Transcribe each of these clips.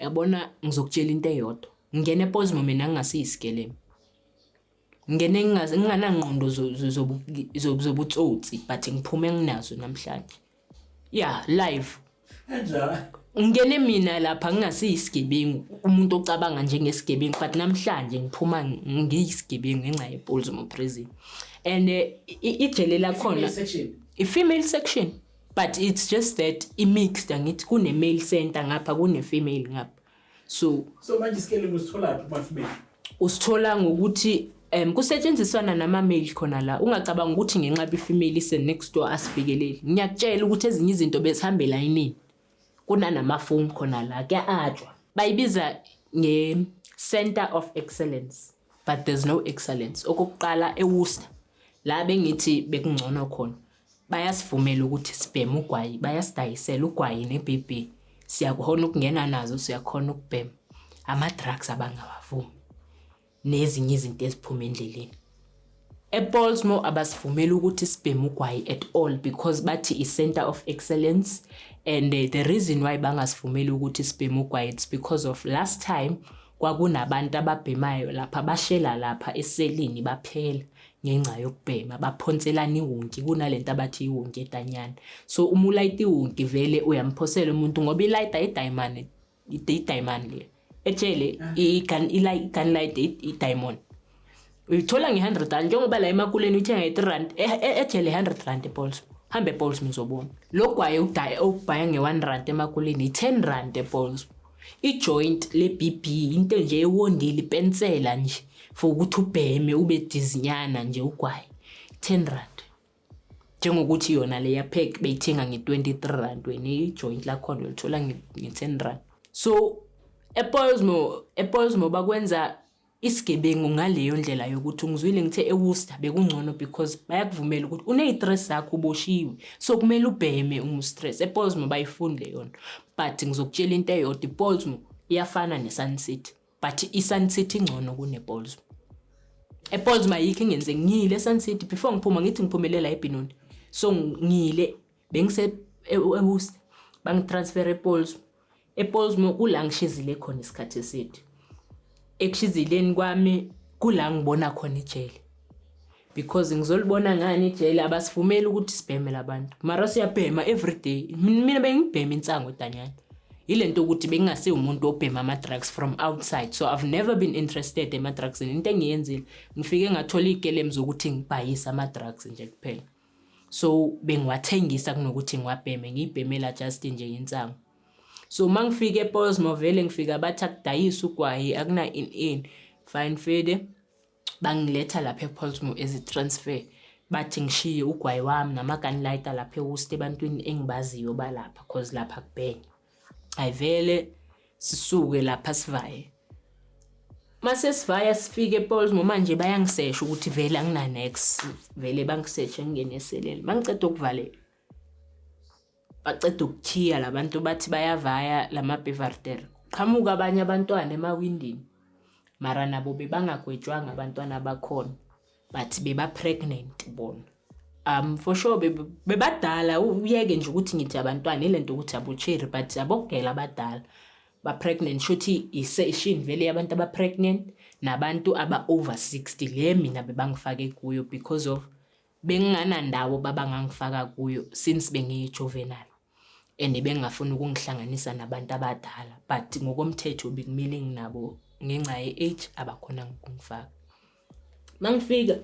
Yabona ngizokutshela into eyodwa. Ngene ePolsmo mina ngingasiyisigelemu. Ngene nginganangqondo zobutsotsi but ngiphume nginazo namhlanje. Yeah, live. Kanjani? Ngene mina lapha ngingasiyisigebengu, umuntu ocabanga njengesigebengu but namhlanje ngiphuma ngiyisigebengu ngenxa yePolsmo prison. And ijele lakhona i-female section, but it's just that i-mixed angithi kune male center ngapha kune female ngapha. So manje isigelemu usithola kuma-female? Usithola ngokuthi kusetshenziswana nama-male khona la. Ungacabanga ukuthi ngenxa i-female ise next door asifikeleli. Ngiyakutshela ukuthi ezinye izinto bezihambela yini. Kunanamafoni khona la kuya-ajwa. Bayibiza nge-Center of Excellence, but there's no excellence. Okokuqala eWorcester la bengithi bekungcono khona. Bayasivumela ukuthi sibheme ugwayi, bayasidayisela ugwayi neBB. Siyakhona ukungena nazo, siyakhona ukubhema. Ama-drugs abangawavumi. Nezinye izinto eziphuma endleleni. EPolsmo abasivumela ukuthi sibheme ugwayi at all because bathi i-Center of Excellence, and the reason why bangasivumela ukuthi sibheme ugwayi it's because of last time kwakunabantu ababhemayo lapha bashela lapha eselini baphela ngenxa yokubhema, baphonselana iwonki kunalento abathi iwonki etanyana. So uma ulayita iwonki vele uyamphosela umuntu ngoba ilayita idiamond, i-diamond le etshele i-gun light i-diamond uyithola nge-100 njengoba la emakuleni uthenga i-3 ejele 100 rand ePolsmo. Hambe ePolsmo uzobona lo gwaye ukubhaya nge-1 emakuleni i-10 rand ePolsmo. I-joint le-BB into nje ewondile ipensela nje for ukuthi ubheme ube dizinyana nje ugwayi 10 rand. Njengokuthi yona le yaphek beyithenga nge-23 rand wena i-joint lakhona ulithola nge-10 rand. So ePolsmo bakwenza isigebengu ngaleyo ndlela yokuthi ngizwile ngithe eWorcester bekungcono because bayakuvumela ukuthi une-stress zakho uboshiwe, so kumele ubheme stress. EPolsmo bayifundile yona, but ngizokutshela into eyodwa, iPolsmo iyafana neSun City but iSun City ingcono kunePolsmo. EPolsmo ayikho ingenze ngile eSun City before ngiphuma ngithi ngiphumelela eBenoni, so ngile bengise eWorcester bangitransfer ePolsmo. EPolsmo kula ngishizile khona isikhathi eside. Ekushizileni kwami kula ngibona khona ijele because ngizolibona ngani ijele abasivumeli ukuthi sibheme labantu mara siyabhema everyday. Mina bengibhema insango etanyana ilento ukuthi bengingase umuntu obhema ama-drugs from outside, so I've never been interested ema-drugs. Into engiyenzile ngifike ngathola igelem zokuthi ngibhayisa ama-drugs nje kuphela, so bengiwathengisa kunokuthi ngiwabheme, ngiyibhemela just nje insango. So mangifika ePolsmo vele ngifika bathi akudayisa ugwayi akuna in fine fede bangiletha lapha ePolsmo ezi-transfer bathi ngishiye ugwayi wami nama-gun lighter lapha eWorcester ebantwini engibaziyo balapha cause lapha kubhenya. Ayivele sisuke lapha sivaye. Mase sivaya sifike ePolsmo manje bayangisesha ukuthi vele angina-nex, vele bangiseshe ngingene eseleni. Mangiceda ukuvalela baceda ukuthiya labantu bathi bayavaya lama-Beaverton. Qhamuka abanye abantwana emawindini mara nabo bebangagwetshwanga abantwana abakhona but beba-pregnant bona. For sure bebadala, uyeke nje ukuthi ngithi abantwana ilento ukuthi abocherry but abokugela abadala ba-pregnant. Shuthi i-session vele yabantu aba-pregnant nabantu aba-over 60 le mina bebangifake kuyo because of benginganandawo babangangifaka kuyo since bengiyi-juvenile and bengafuna ukungihlanganisa nabantu abadala but ngokomthetho bekumele nginabo ngenxa ye-age abakhona ukungifaka. Mangifika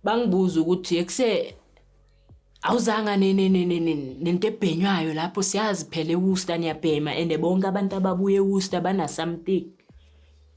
bangibuza ukuthi ekuse awuzanga nento ebhenywayo lapho, siyazi phela eWorcester niyabhema and bonke abantu ababuye eWorcester bana something.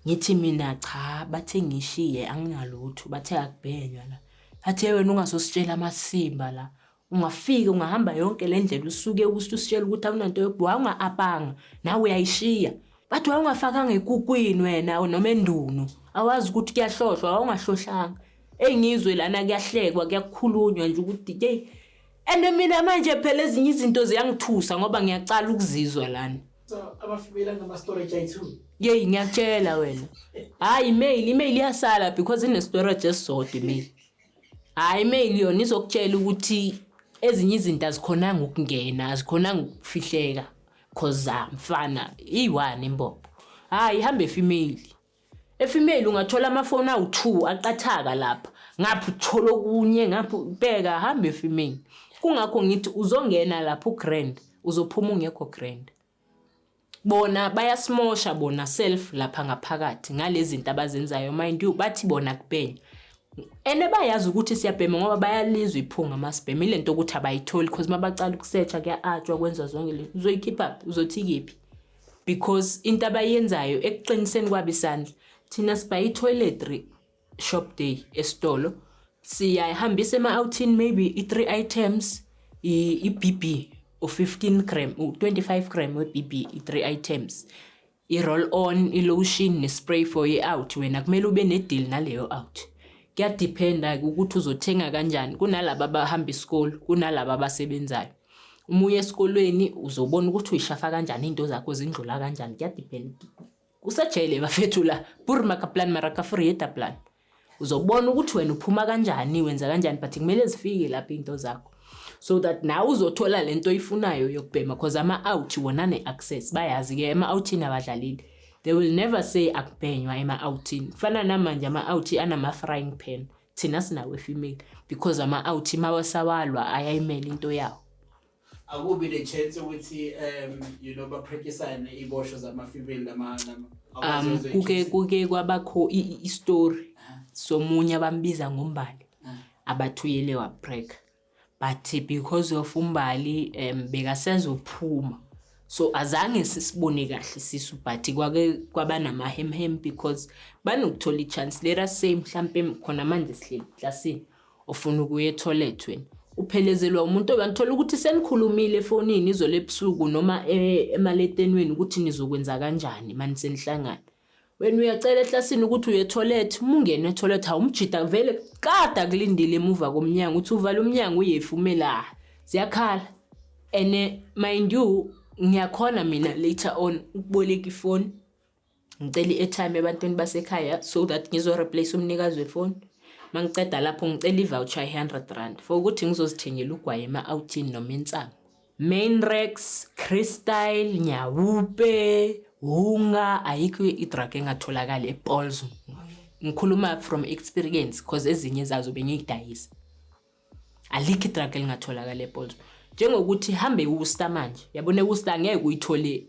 Ngithi mina cha, bathe ngishiye anginalutho, bathe akubhenywa la. Athe wena ungasositshela amasimba la, ungafika ungahamba yonke le ndlela usuke eWorcester usitshela ukuthi awunanto yokubhuwa unga-apanga nawe uyayishiya. Bathi wawungafakanga ekukwini wena noma endunu, awazi ukuthi kuyahlohlwa awungahlohlanga. Engizwe lana kuyahlekwa kuyakhulunywa nje ukuthi hey, and mina manje phela ezinye izinto ziyangithusa ngoba ngiyacala ukuzizwa lana. So abafibela ngama-storage ayi-2 yeyi ngiyakutshela wena. Hayi email iyasala because ine-storage esisodwa email. Hayi email yona izokutshela ukuthi ezinye izinto azikhonanga ukungena, azikhonanga ukufihleka cause mfana iyi-1 imbobo. hayi ihamba efemale. Efemale ungathola amafoni awu2 aqathaka lapha. Ngapha uthola okunye ngapha ubheka hamba efemale. Kungakho ngithi uzongena lapha ugrand uzophuma ungekho grand. Bona bayasimosha bona self lapha ngaphakathi ngalezi zinto abazenzayo mind you bathi bona kubhenya. Ene bayazi ukuthi siyabhema ngoba bayalizwa iphunga masibhema ilento ukuthi abayitholi because mabacala ukusearcha kuya-ajwa kwenza zonke le uzoyikhipha up uzothi kephi because into abayenzayo ekuqiniseni kwabo isandla thina sibayi toiletry shop day esitolo siyahambisa ema-outing maybe i3 items i-BB u15 gram u25 gram we-BB i3 items i-roll on i-lotion ne-spray for i-out wena kumele ube ne-deal naleyo out. Kuyadependa ukuthi uzothenga kanjani kunalabo abahamba isikole kunalabo abasebenzayo. Uma uye esikolweni uzobona ukuthi uyishafa kanjani into zakho zindlula kanjani kuyadependa. Kusajele bafethu la pur makaplan maraka frieta plan. Uzobona ukuthi wena uphuma kanjani wenza kanjani but kumele zifike lapha into zakho so that nawe uzothola lento oyifunayo yokubhema because ama-out wona ne-access bayazi ke ama-outing abadlalile. They will never say akubhenywa ema-outing. Fana namanje ama-out anama-frying pan. Thina sinawe female because ama-out mawasawalwa ayayimela into yawo. Akubi le chance ukuthi you know bapracticeane ibosho zama-female kuke kwabakho i-story somunye abambiza ngombali abathuyele wabreka but because of umbali bekasezophuma. So azange sisibone kahle sisu but kwaba namahemhem because banokuthola i-chance. Let us say mhlampe khona manje sihleli classini ofuna ukuya etoilet wena uphelezelwa umuntu obanthola ukuthi senikhulumile efonini izolo ebusuku noma emaleteni ukuthi nizokwenza kanjani manje senihlangana. Wena uyacela eclassini ukuthi uye etoilet ungene etoilet awumjida vele kada kulindile emuva komnyango uthi uvala umnyango uyefumela ziyakhala ene mind you ngiyakhona mina later on ukuboleka ifoni ngicela i-airtime ebantwini basekhaya so that ngizo replace umnikazi wefoni. Mangiceda lapho ngicela i-voucher R100 for ukuthi ngizozithengela ugwaye ema-outing noma insango. Mainrex, Crystal, Nyawupe, Hunga ayikho i-drug engatholakala ePaul's. Ngikhuluma from experience because ezinye zazo bengiyidayisa. Alikho i-drug engatholakala ePaul's. Njengokuthi hambe uStar manje yabona uStar ngeke uyithole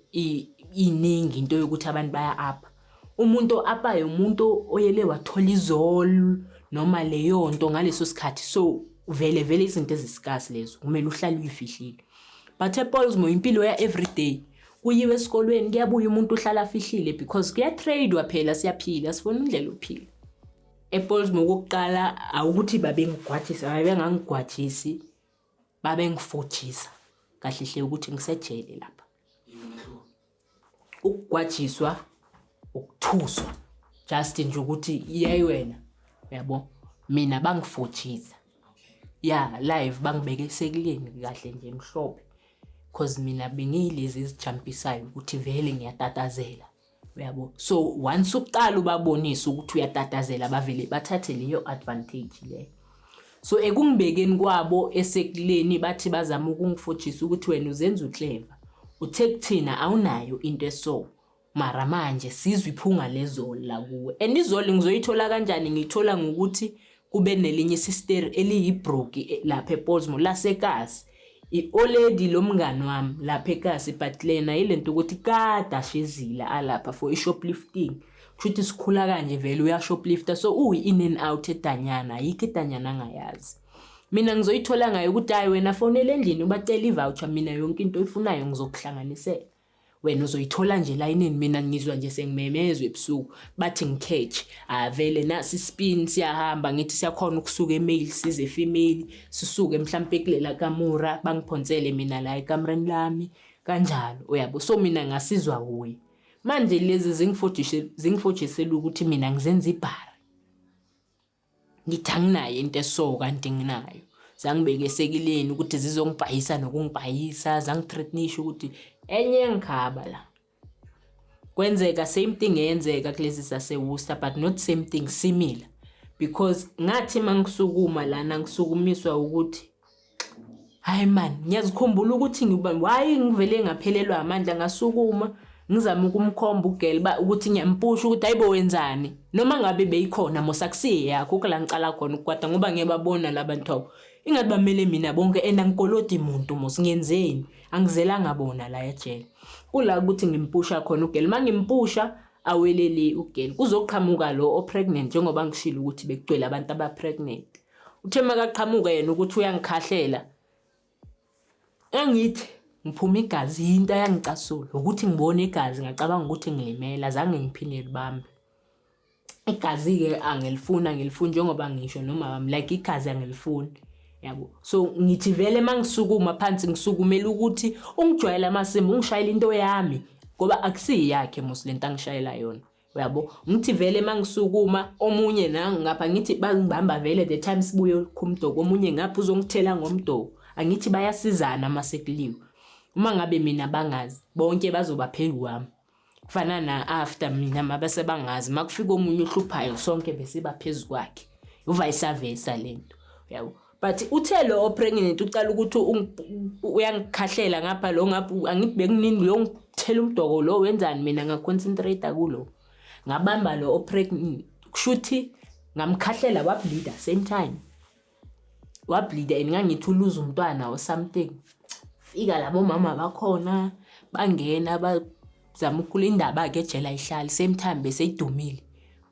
iningi into yokuthi abantu baya apha. Umuntu apayo umuntu oyele wathola izolo noma leyo nto ngaleso sikhathi so vele izinto eziscarce lezo kumele uhlale uyifihlile. But ePaul's impilo ya everyday kuyiwe esikolweni kuyabuya umuntu uhlala afihlile because kuya trade waphela siyaphila sifuna indlela ophila. ePaul's ngokuqala awukuthi babengigwajisa babengangigwajisi babengifotshisa kahle hle ukuthi ngisejele lapha. Ukugwajiswa ukuthuswa just nje ukuthi iyayi wena yabo mina bangifotshisa live bangibeke esekuleni kahle nje emhlophe because mina bengiyilezi izijampisayo ukuthi vele ngiyatatazela yabo. So once uqala ubabonisa ukuthi uyatatazela bavele bathathe leyo advantage leyo. So ekungibekeni kwabo esekuleni bathi bazama ukungifotshisa ukuthi wena uzenza uclever uthe kuthina awunayo into eso mara manje sizwe iphunga lezolo la kuwe and izolo ngizoyithola kanjani ngiyithola ngokuthi kube nelinye sister eliyibroki lapha ePaul's lasekasi i-oledi lomngane wami lapha ekasi but lena ilento ukuthi kadashezila alapha for i-shoplifting kushuthi sikhula kanje vele uya shoplifter so in and out edanyana ayikho edanyana angayazi. Mina ngizoyithola ngayo ukuthi hayi wena fonele endlini ubacela i-voucher mina yonke into oyifunayo ngizokuhlanganisela wena uzoyithola nje layinini. Mina ngizwa nje sengimemezwe ebusuku bathi ngicatch vele nasi spin siyahamba ngithi siyakhona ukusuka email size female sisuke mhlambe kulela kamura bangiphonsele mina la ekamereni lami kanjalo uyabo. So mina ngasizwa kuye manje lezi zingifojisela ukuthi mina ngizenza ibhari ngithanginayo into eso kanti nginayo zangibeke esekileni ukuthi zizongibhayisa nokungibhayisa zangithreatnisha ukuthi enye ngikhaba la kwenzeka same thing eyenzeka kulezi sasewuster but not same thing similar because ngathi mangisukuma lana ngisukumiswa ukuthi hayi man ngiyazikhumbula ukuthi why ngivele ngaphelelwa amandla ngasukuma ngizama ukumkhomba ugirl ukuthi ngiyampusha ukuthi hayibo wenzani noma ngabe beyikhona mosakusiye yakho kula ngicala khona ukukwata ngoba ngiyababona labantu abo ingathi bamele mina bonke angkoloti umuntu ngenzeni angizelanga bona la ejele kula ukuthi ngimpusha khona ugirl mangimpusha awelele ugirl kuzoqhamuka lo pregnant njengoba ngishilo ukuthi bekugcwele abantu abapregnant uthe makaqhamuka yena ukuthi uyangikhahlela engithi ngiphuma igazi into ayangicasula ukuthi ngibone igazi ngacabanga ukuthi ngilimela zange ngiphinde libambe igazi ke angilifuna njengoba ngisho noma wami like igazi angilifuni yabo so ngithi vele mangisukuma phansi ngisukumela ukuthi ungijwayela amasimba ungishayela into yami ngoba akusiyi yakhe lento angishayela yona yabo ngithi vele mangisukuma omunye ngapha ngithi bangibamba vele the time sibuye kumdoko omunye ngapha uzongithela ngomdoko angithi bayasizana masekuliwe uma ngabe mina bangazi bonke bazoba phezulu kwami kufana na after mina mabase bangazi makufika omunye uhluphayo sonke bese baphezulu kwakhe vice versa lento yabo but uthe lo pregnant ucala ukuthi uyangikhahlela ngapha lo ngapha angibheki nini lo ngithela umdoko lo wenzani mina ngaconcentrate kulo ngabamba lo pregnant kushuthi ngamkhahlela wableed same time wableed ngangithuluza umntwana or something fika labo mama bakhona bangena bazama ukula indaba ke ejela ihlali same time bese idumile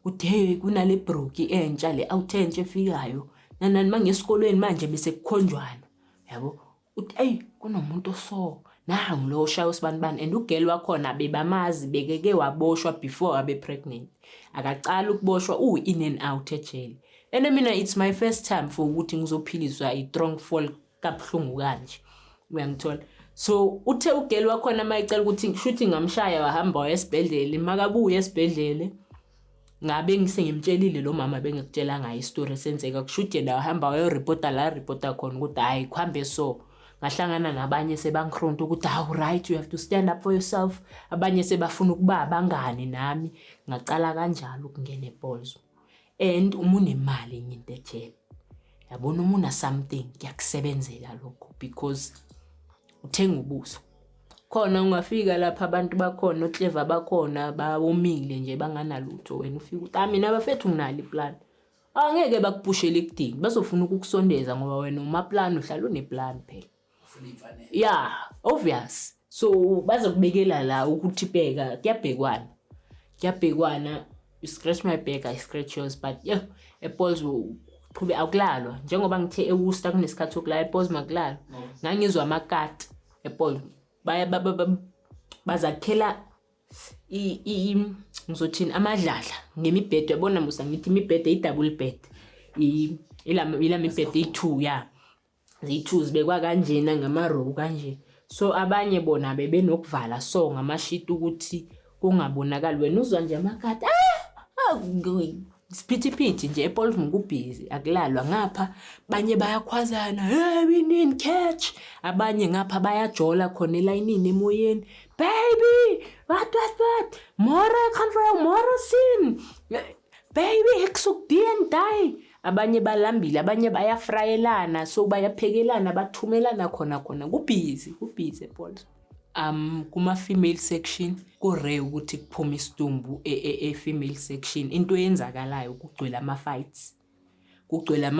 uthi hey kunale broki entsha le awuthentshe efikayo nanani mangesikolweni manje bese kukhonjwana yabo uthi hey kunomuntu so nangu lo shaya usibanibani and ugirl wakhona bebamazi bekeke waboshwa before abe pregnant akaqala ukuboshwa in and out ejele and mina it's my first time for ukuthi ngizophiliswa i-strong fall kabhlungu kanje uyangithola so uthe ugirl wakhona mayicela ukuthi shuthi ngamshaya wahamba esibhedlela makabuye esibhedlela ngabe ngisengimtshelile lo mama bengikutshela ngayo istory senzeka kushuthi yena wahamba wayoreport khona ukuthi hayi kuhambe so ngahlangana nabanye sebangikhronta ukuthi how right you have to stand up for yourself abanye sebafuna ukuba abangani nami ngacala kanjalo ukungena ePaul's and umunemali into ejele yabona umuna something kuyakusebenzela lokho because uthenga ubuso khona ungafika lapha abantu bakhona oClever bakhona bawomile nje banganalutho wena ufika uthi mina bafethu nginali iplan angeke bakuphushele ekudini bazofuna ukukusondeza ngoba wena umaplan uhlala uneplan phela yeah obvious so bazokubekela la ukuthi bheka kuyabhekwana you scratch my back I scratch yours but yeah ePaul's qhube akulalwa njengoba ngithe eWorcester kunesikhathi sokulala ePaul's makulalwa ngangizwa amakati ePaul bazakhela ngizothini amadlala ngemibhedo yabona musa ngithi imibhedo i-double bed ila mibhedo i2 ya zi2 zibekwa kanjena ngamarow kanje so abanye bona bebenokuvala so ngamashit ukuthi kungabonakali wena uzwa nje amakati siphithiphithi nje ePaul ngikubhizi akulalwa ngapha banye bayakhwazana hey we need catch abanye ngapha bayajola khona elayinini emoyeni baby what more control more sin baby ekusukudien die abanye balambile abanye bayafrayelana so bayaphekelana bathumelana khona kubhizi ePaul kuma female section kurare ukuthi kuphuma isidumbu female section into eyenzakalayo kugcwele ama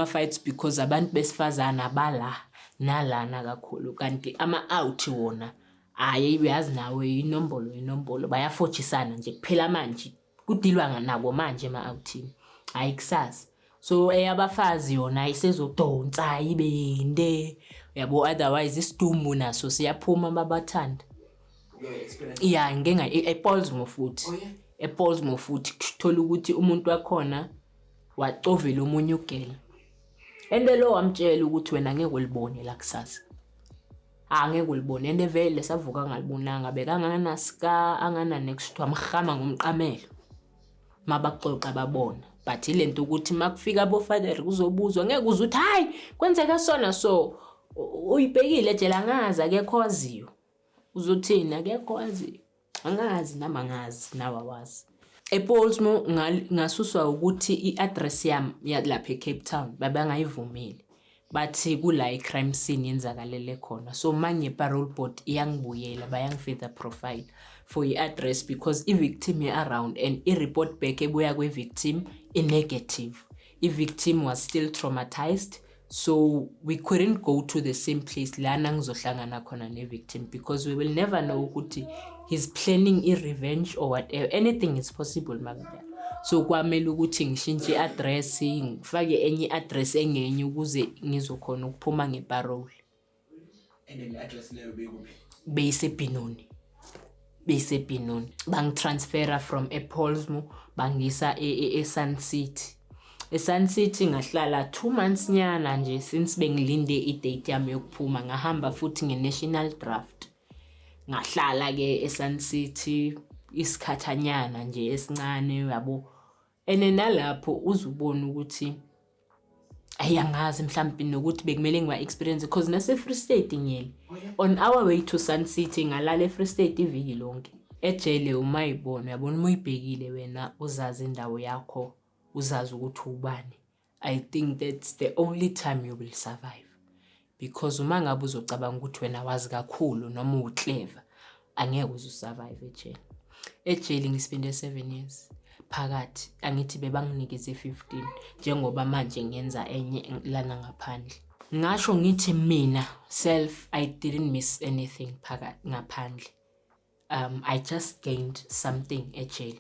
fights because abantu besifazana bala nalana kakhulu kanti ama out wona uyazi nawe inombolo bayafotshisana nje kuphela manje kudilwa nako manje ama outing kusasa so eyabafazi yona isezodonsa ibende yabo otherwise isidumbu naso siyaphuma babathanda yeah ngenga ePaul's mofuthi kuthola ukuthi umuntu wakhona wacovela umunye ugela ende lo wamtshela ukuthi wena ngeke ulibone la kusasa angeke ulibone ende vele savuka ngalibonanga bekangana ska angana next wamkhama ngomqamelo mabaxoxa babona but ilento ukuthi makufika abofather kuzobuzwa ngeke uzuthi hayi kwenzeka sona so uyibhekile ejela ngaza akekhoziyo uzothina akekhoziyo angazi namangazi nawawazi ePaul's ngasuswa ukuthi iaddress yami lapha eCape Town babangayivumeli bathi kula icrime scene yenzakalele khona so manje parole board iyangibuyela bayangifetha profile for i-address because i-victim around and i-report back ebuya kwe-victim i-negative. I-victim was still traumatized, so we couldn't go to the same place lana ngizohlangana khona ne-victim because we will never know ukuthi he's planning i-revenge or whatever. Anything is possible makuba. So kwamele ukuthi ngishintshe i-address, ngifake enye i-address engenye ukuze ngizokhona ukuphuma ngeparole. And then address leyo bekuphi? Beyisebhinoni. Bangitransfera from ePaulsmo bangisa eSun City. eSun City ngahlala 2 months nyana nje since bengilinde i-date yami yokuphuma. Ngahamba futhi nge-national draft. Ngahlala ke eSun City isikhathanyana nje esincane yabo. Ene nalapho uzubona ukuthi ayangazi mhlawumbe nokuthi bekumele ngiwa experience because nase Free State ngiyele. On our way to Sun City ngalala eFree State iviki lonke. Ejele umayibona yabona umuyibhekile wena uzazi indawo yakho, uzazi ukuthi ubani. I think that's the only time you will survive. Because uma ngabe uzocabanga ukuthi wena wazi kakhulu noma uclever, angeke uzusurvive ejele. Ejele ngispende 7 years. Phakathi angithi bebanginikeze 15 njengoba manje ngenza enye lana ngaphandle. Ngasho ngithi mina self I didn't miss anything phakathi ngaphandle. I just gained something ejele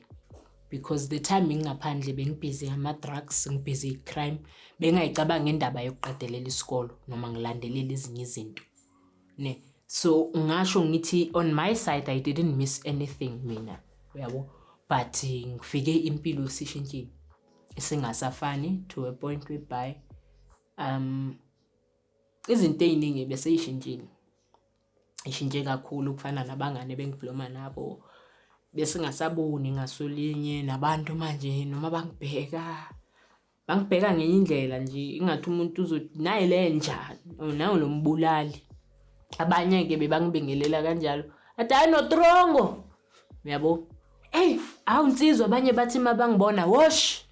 because the time ngingaphandle bengibhizi ama drugs, ngibhizi crime, bengayicabanga indaba yokuqedelela isikolo noma ngilandelela ezinye izinto. Ne. So ngasho ngithi on my side I didn't miss anything mina. Uyabo? But ngifike impilo sishintshile. Isingasafani to a point whereby izinto eziningi bese ishintshile. Ishintshe kakhulu kufana nabangane bengibloma nabo. Bese ngasaboni ngasolinye nabantu manje noma bangibheka ngenye indlela nje ingathi umuntu uzothi naye lenja nawo lo mbulali. Abanye ke bebangibingelela kanjalo. Athi ayino trongo. Uyabo? Hey, awunsizwa abanye bathi mabangibona wash.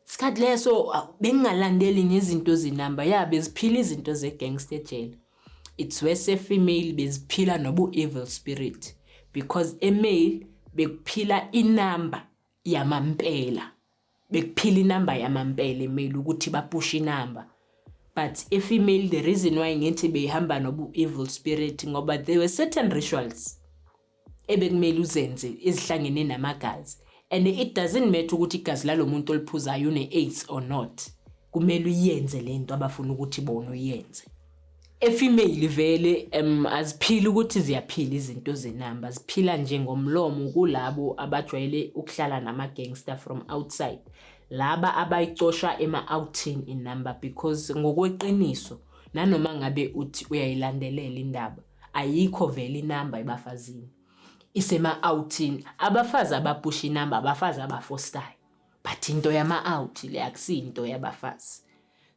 Isikhathi leso bengingalandeli ngezinto zinamba beziphila izinto zegangster jail. It's worse a female beziphila nobu evil spirit because a male bekuphila inamba yamampela. Bekuphila inamba yamampela emale ukuthi bapush inamba. But a female the reason why ngithi behamba nobu evil spirit ngoba there were certain rituals ebekumele uzenze ezihlangene namagazi, and it doesn't matter ukuthi igazi lalo muntu oliphuzayo une-AIDS or not, kumele uyenze lento abafuna ukuthi bona uyenze. Female vele aziphili ukuthi ziyaphila izinto zenamba, ziphila njengomlomo kulabo abajwayele ukuhlala nama-gangster from outside, laba abayicosha ema-outing in number because ngokweqiniso nanoma ngabe uthi uyayilandelela indaba ayikho vele inamba ebafazini. Isema-outing, abafazi abapusha inamba, abafazi abafostayo. But into yama-out le akusinto yabafazi.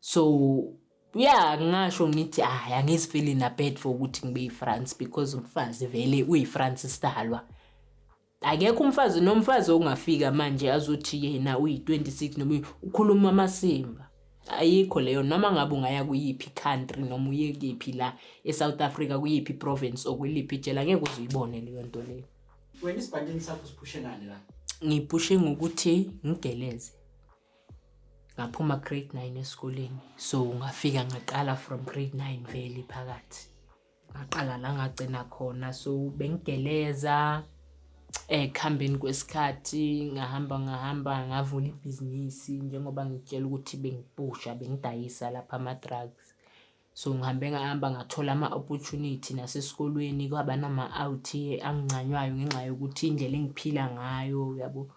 So, ngasho ngithi angizifili na bad for ukuthi ngibe yiFrance because umfazi vele uyiFrance sidalwa. Akekho umfazi nomfazi ongafika manje azothi yena uyi-26 noma ukhuluma amasimba. Ayikho leyo noma ngabe ungaya kuyiphi country noma uye kuyiphi la eSouth Africa kuyiphi province okweliphi ijela ngeke uzuyibone leyo nto leyo. Wena isibandeni sakho siphushe ngani la? Ngiphushe ngokuthi ngigeleze. Ngaphuma grade 9 esikoleni. So ngafika ngaqala from grade 9 vele phakathi. Ngaqala la ngagcina khona so bengigeleza khambeni kwesikhathi ngahamba ngavula ibhizinisi njengoba ngitshela ukuthi bengipusha bengidayisa lapha ama drugs. So ngahamba ngathola ama opportunity nasesikolweni kwaba nama out angicanywayo ngenxa yokuthi indlela engiphila ngayo yabo.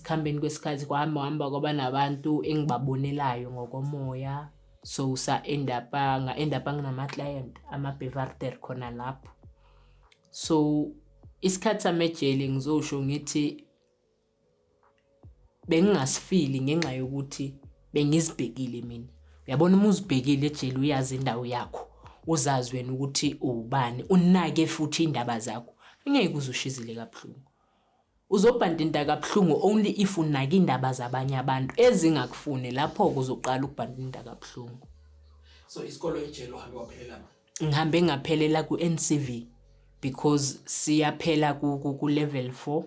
Khambeni kwesikhathi kwahamba kwaba nabantu engibabonelayo ngokomoya, so end up nginama client ama bevarter khona lapho. So isikhathi samejele ngizosho ngithi bengingasifili ngenxa yokuthi bengizibhekile mina. Uyabona uma uzibhekile ejele uyazi indawo yakho, uzazi wena ukuthi ubani, unake futhi indaba zakho. Ngeke uzushizile kabuhlungu. Uzobhandinda kabuhlungu only if unake indaba zabanye abantu ezingakufune, lapho kuzoqala ukubhandinda kabuhlungu. So isikolo ejele uhambe waphelela ma? Ngihambe ngaphelela ku NCV because siyaphela ku level 4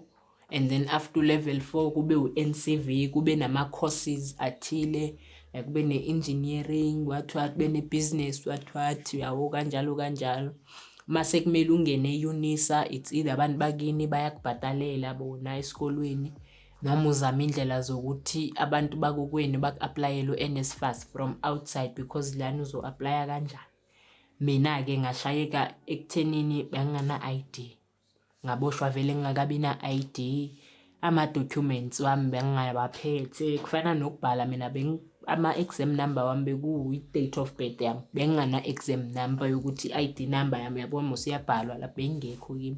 and then after level 4 kube u-NCV, kube nama-courses athile, kube ne-engineering wathiwa, kube ne-business wathiwa, yawo kanjalo. Mase kumele ungene e-UNISA, it's either abantu bakini bayakubhatalela bona esikolweni, noma uzama indlela zokuthi abantu bakokwenu baku-aplayele u-NSFAS from outside because lana uzo-aplya kanjani. Mina-ke ngashayeka ekuthenini bengingana-ID, ngaboshwa vele ngingakabi na-ID, ama-documents wami bengingawaphethe, kufana nokubhala mina ama-exam number wami bekuyi-date of birth yami, bengingana-exam number yokuthi i-ID number yami yabona mos iyabhalwa lapha, bengingekho kimi.